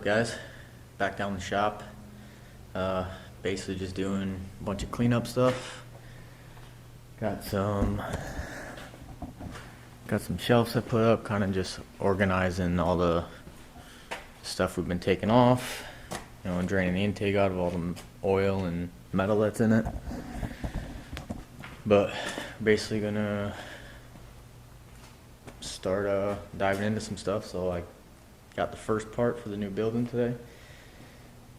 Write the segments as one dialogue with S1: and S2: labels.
S1: guys? Back down the shop. Basically just doing a bunch of cleanup stuff. Got some shelves I put up, kind of just organizing all the stuff we've been taking off, and draining the intake out of all the oil and metal that's in it. But basically gonna start diving into some stuff. So I got the first part for the new building today,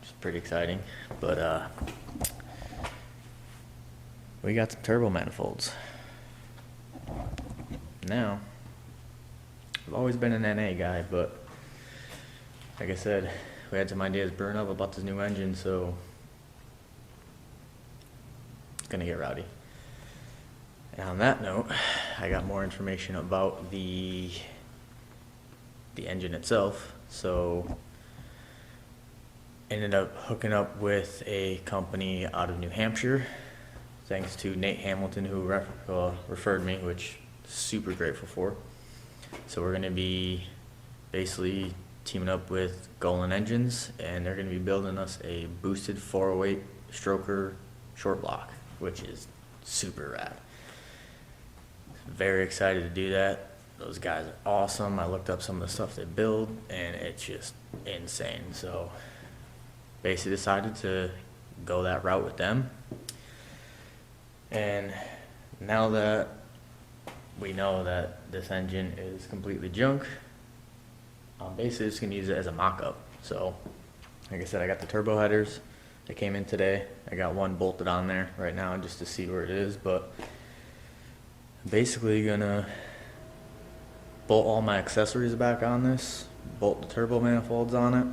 S1: which is pretty exciting. But we got some turbo manifolds. Now, I've always been an NA guy, but like I said, we had some ideas brewing up about this new engine, so it's gonna get rowdy. And on that note, I got more information about the engine itself. So ended up hooking up with a company out of New Hampshire, thanks to Nate Hamilton, who referred me, which super grateful for. So we're going to be basically teaming up with Golan Engines, and they're going to be building us a boosted 408 stroker short block, which is super rad. Very excited to do that. Those guys are awesome. I looked up some of the stuff they build, and it's just insane. So basically decided to go that route with them. And now that we know that this engine is completely junk, I'm basically just going to use it as a mock-up. So like I said, I got the turbo headers. They came in today. I got one bolted on there right now just to see where it is, but basically gonna bolt all my accessories back on this, bolt the turbo manifolds on it.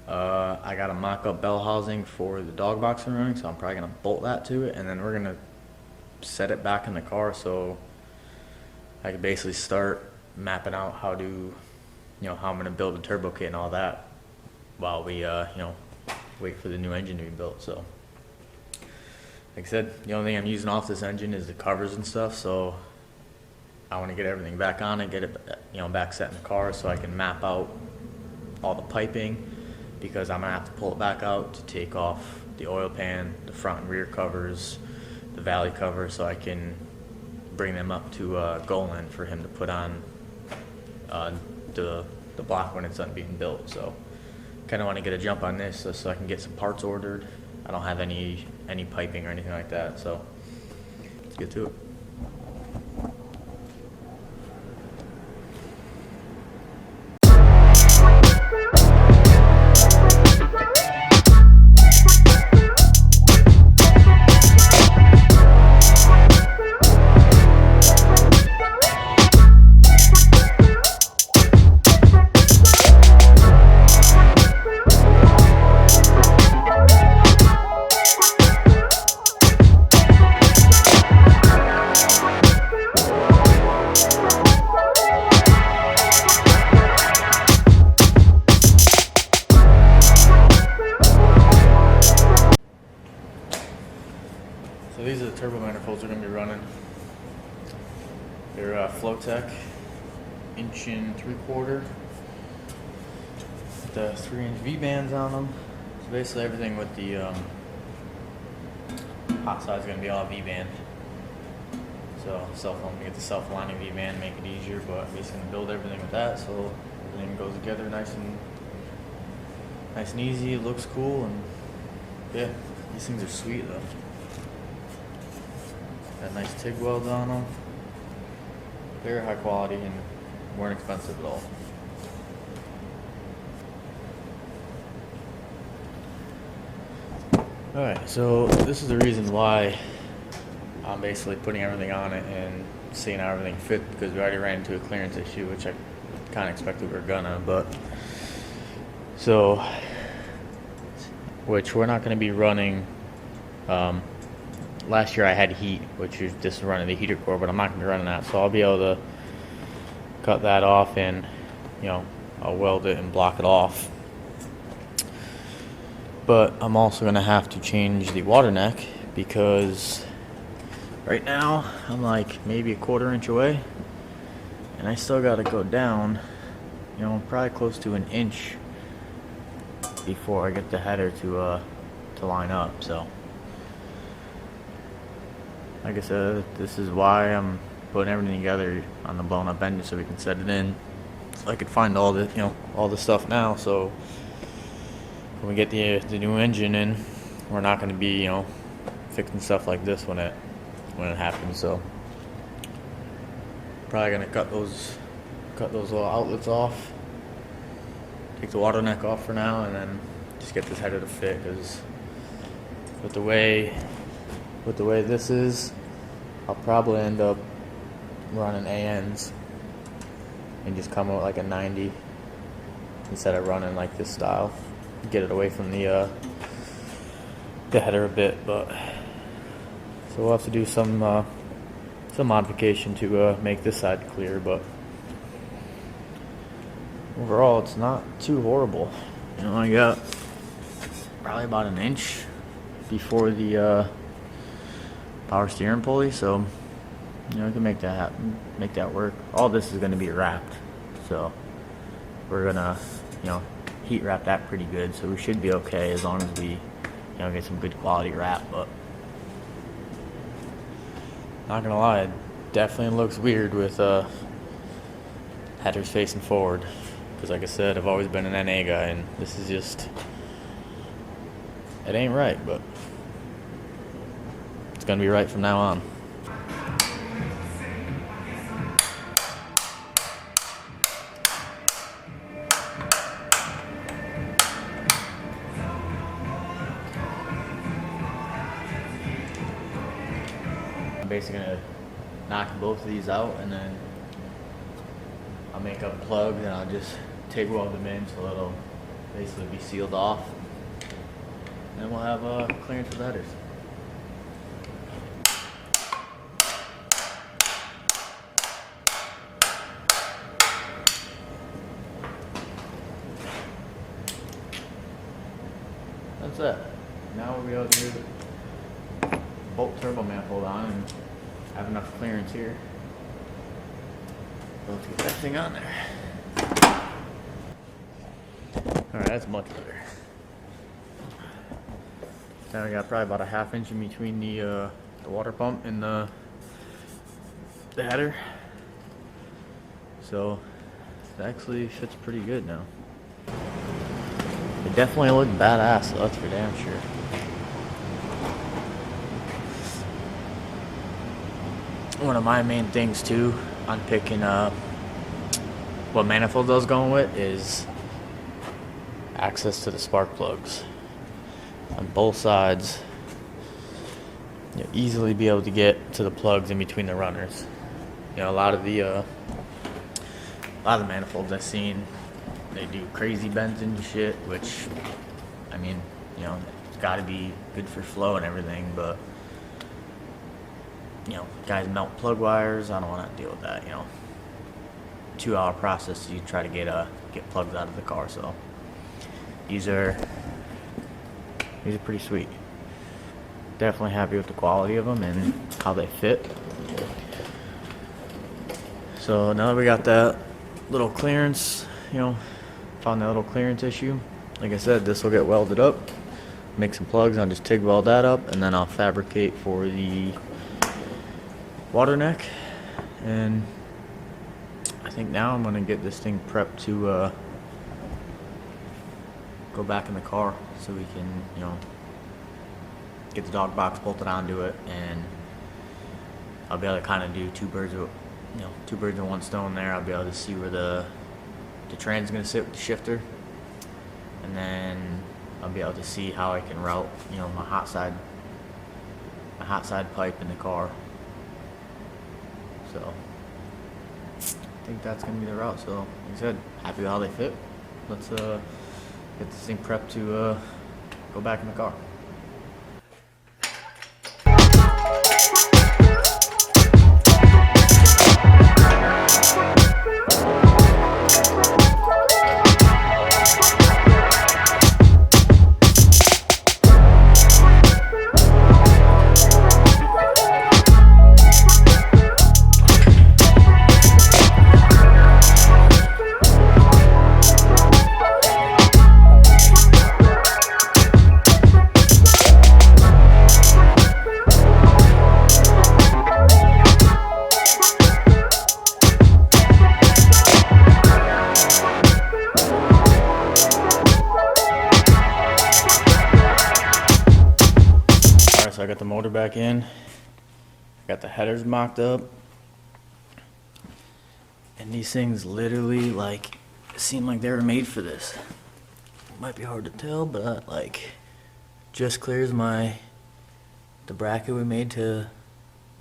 S1: I got a mock-up bell housing for the dog box I'm running, so I'm probably gonna bolt that to it, and then we're gonna set it back in the car so I can basically start mapping out how to, how I'm gonna build a turbo kit and all that while we, wait for the new engine to be built. So like I said, the only thing I'm using off this engine is the covers and stuff, so I want to get everything back on it, get it back set in the car so I can map out all the piping, because I'm going to have to pull it back out to take off the oil pan, the front and rear covers, the valley cover, so I can bring them up to Golan for him to put on the block when it's done being built. So kind of want to get a jump on this so I can get some parts ordered. I don't have any piping or anything like that, so let's get to it. So these are the turbo manifolds we're going to be running. They're Flowtech 1.75" with the 3-inch V-bands on them. So basically everything with the hot side is going to be all V-band. So I'm going to get the self-aligning V-band, make it easier, but I'm basically going to build everything with that so everything goes together nice and easy. It looks cool, and yeah, these things are sweet though. Got nice TIG welds on them. Very high quality and weren't expensive at all. Alright, so this is the reason why I'm basically putting everything on it and seeing how everything fit, because we already ran into a clearance issue, which I kind of expected we were gonna, which we're not going to be running. Last year I had heat, which is just running the heater core, but I'm not going to be running that, so I'll be able to cut that off and I'll weld it and block it off. But I'm also going to have to change the water neck, because right now I'm like maybe a 1/4 inch away, and I still got to go down, probably close to an inch before I get the header to line up. So like I said, this is why I'm putting everything together on the blown up engine so we can set it in. So I could find all the all the stuff now. So when we get the new engine in, we're not going to be fixing stuff like this when it happens. So probably gonna cut those little outlets off, take the water neck off for now, and then just get this header to fit. Because with the way this is, I'll probably end up running ANs and just come out like a 90 instead of running like this style. Get it away from the header a bit, but so we'll have to do some modification to make this side clear. But overall, it's not too horrible. I got probably about an inch before the power steering pulley, so I can make that happen, make that work. All this is going to be wrapped, so we're gonna heat wrap that pretty good, so we should be okay as long as we get some good quality wrap. But not gonna lie, it definitely looks weird with headers facing forward, because like I said, I've always been an NA guy, and this is just, it ain't right, but it's gonna be right from now on. I'm basically gonna knock both of these out, and then I'll make up plugs, and I'll just TIG weld them in so it'll basically be sealed off, and then we'll have clearance for the headers. That's it. Now we'll be able to bolt turbo manifold on and have enough clearance here. So let's get that thing on there. Alright, that's much better. Now we got probably about a ½ inch in between the water pump and the header. So it actually fits pretty good now. It definitely looked badass, so that's for damn sure. One of my main things too on picking up what manifold I was going with is access to the spark plugs on both sides. You'll easily be able to get to the plugs in between the runners. A lot of the manifolds I've seen, they do crazy bends and shit, which, I mean, it's got to be good for flow and everything, but guys melt plug wires. I don't want to deal with that. 2-hour process to try to get plugs out of the car. So these are pretty sweet. Definitely happy with the quality of them and how they fit. So now that we got that little clearance, found that little clearance issue, like I said, this will get welded up, make some plugs, I'll just TIG weld that up, and then I'll fabricate for the water neck. And I think now I'm gonna get this thing prepped to go back in the car so we can get the dog box bolted onto it, and I'll be able to kind of do two birds with one stone there. I'll be able to see where the tran's gonna sit with the shifter, and then I'll be able to see how I can route my hot side pipe in the car. So I think that's gonna be the route. So like I said, happy with how they fit. Let's get this thing prepped to go back in the car. got the motor back in. Got the headers mocked up. And these things literally like seem like they were made for this. Might be hard to tell, but like just clears the bracket we made to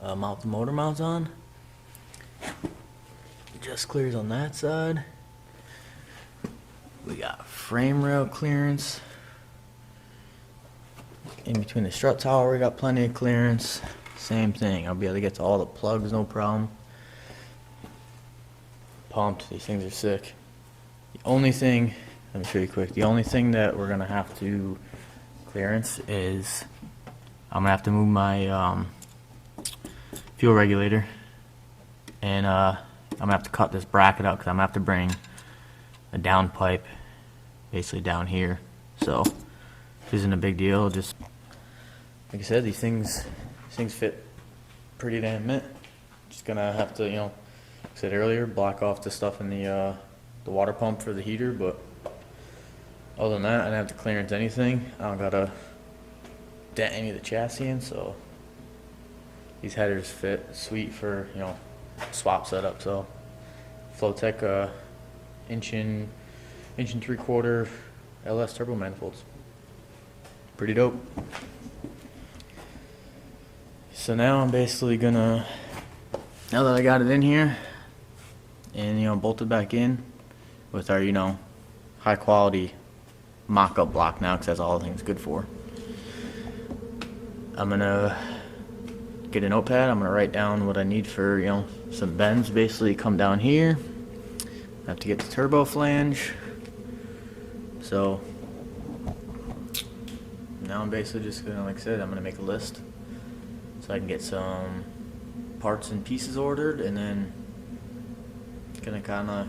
S1: mount the motor mounts on. Just clears on that side. We got frame rail clearance. In between the strut tower, we got plenty of clearance. Same thing. I'll be able to get to all the plugs, no problem. Pumped. These things are sick. The only thing, let me show you quick. The only thing that we're gonna have to clearance is I'm gonna have to move my fuel regulator, and I'm gonna have to cut this bracket out because I'm gonna have to bring a down pipe basically down here. So this isn't a big deal. Just like I said, these things fit pretty damn mint. Just gonna have to, like I said earlier, block off the stuff in the water pump for the heater, but other than that, I didn't have to clearance anything. I don't gotta dent any of the chassis in, so these headers fit sweet for swap setup. So Flowtech inch and 3/4 LS turbo manifolds, pretty dope. So now I'm basically gonna, now that I got it in here and bolted back in with our high quality mock-up block now, because that's all the thing's good for, I'm gonna get a notepad. I'm gonna write down what I need for some bends. Basically come down here, I have to get the turbo flange. So now I'm basically just gonna, like I said, I'm gonna make a list so I can get some parts and pieces ordered, and then gonna kinda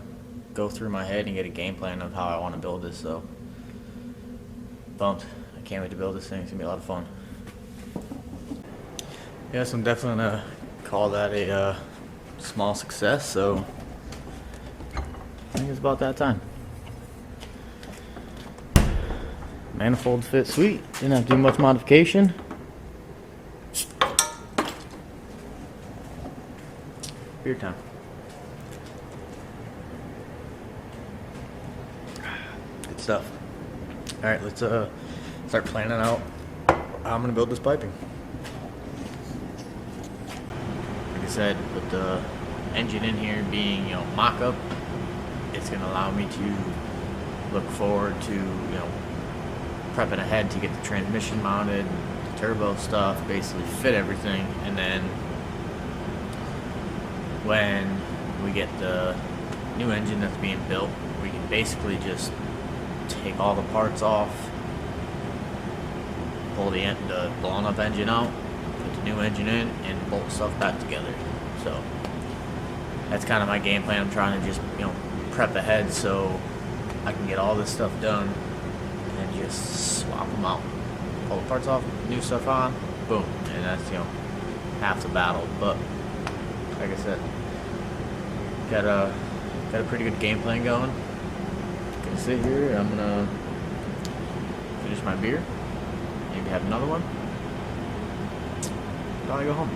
S1: go through my head and get a game plan of how I wanna build this. So pumped. I can't wait to build this thing. It's gonna be a lot of fun. Yes, I'm definitely gonna call that a small success, so I think it's about that time. Manifolds fit sweet. Didn't have to do much modification. Beer time. Good stuff. Alright, let's start planning out how I'm gonna build this piping. Like I said, with the engine in here being mock-up, it's gonna allow me to look forward to prepping ahead to get the transmission mounted, the turbo stuff, basically fit everything, and then when we get the new engine that's being built, we can basically just take all the parts off, pull the blown up engine out, put the new engine in, and bolt stuff back together. So that's kind of my game plan. I'm trying to just prep ahead so I can get all this stuff done and just swap them out, pull the parts off, new stuff on, boom, and that's half the battle. But like I said, got a pretty good game plan going. Gonna sit here, I'm gonna finish my beer, maybe have another one, probably go home.